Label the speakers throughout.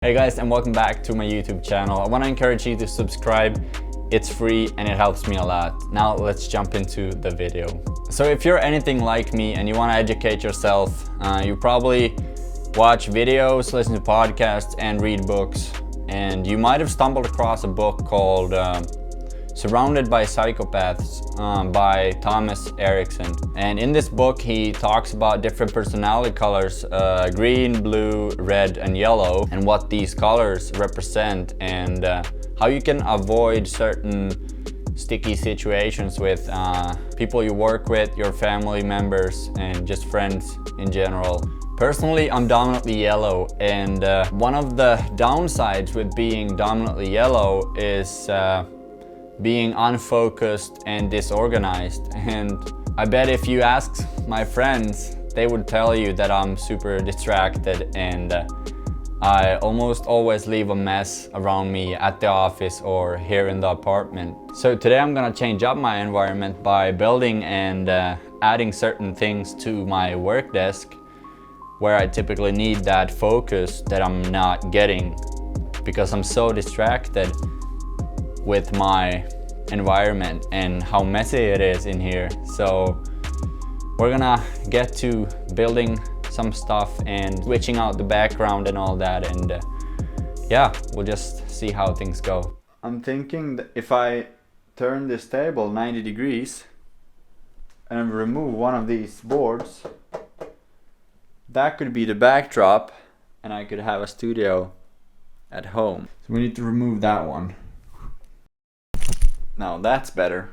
Speaker 1: Hey guys, and welcome back to my YouTube channel. I want to encourage you to subscribe. It's free and it helps me a lot. Now let's jump into the video. So if you're anything like me and you want to educate yourself, you probably watch videos, listen to podcasts, and read books. And you might have stumbled across a book called Surrounded by Psychopaths by Thomas Erickson. And in this book he talks about different personality colors, green, blue, red, and yellow, and what these colors represent, and how you can avoid certain sticky situations with people you work with, your family members, and just friends in general. Personally, I'm dominantly yellow, and one of the downsides with being dominantly yellow is being unfocused and disorganized. And I bet if you ask my friends, they would tell you that I'm super distracted, and I almost always leave a mess around me at the office or here in the apartment. So today I'm gonna change up my environment by building and adding certain things to my work desk where I typically need that focus that I'm not getting because I'm so distracted with my environment and how messy it is in here. So we're gonna get to building some stuff and switching out the background and all that, and yeah, we'll just see how things go. I'm thinking that if I turn this table 90 degrees and remove one of these boards, that could be the backdrop and I could have a studio at home. So we need to remove that one. Now that's better.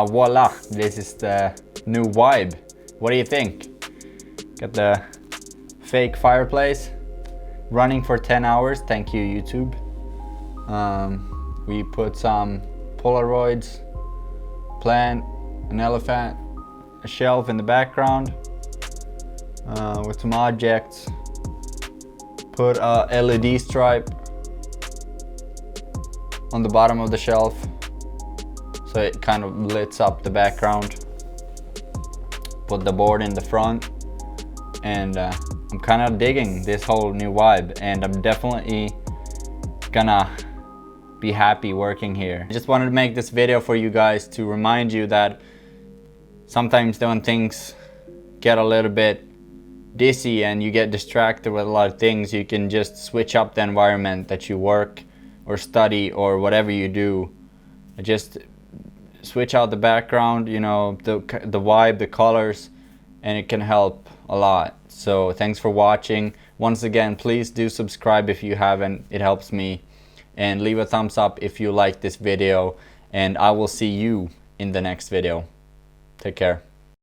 Speaker 1: Voila, this is the new vibe. What do you think? Got the fake fireplace running for 10 hours. Thank you, YouTube. We put some Polaroids, plant, an elephant, a shelf in the background with some objects. Put a LED stripe on the bottom of the shelf, so it kind of lights up the background. Put the board in the front, and I'm kind of digging this whole new vibe, and I'm definitely gonna be happy working here. I just wanted to make this video for you guys to remind you that sometimes when things get a little bit dizzy and you get distracted with a lot of things, you can just switch up the environment that you work or study or whatever you do. Just switch out the background, you know, the vibe, the colors, and it can help a lot. So thanks for watching. Once again, please do subscribe if you haven't. It helps me. And leave a thumbs up if you like this video. And I will see you in the next video. Take care.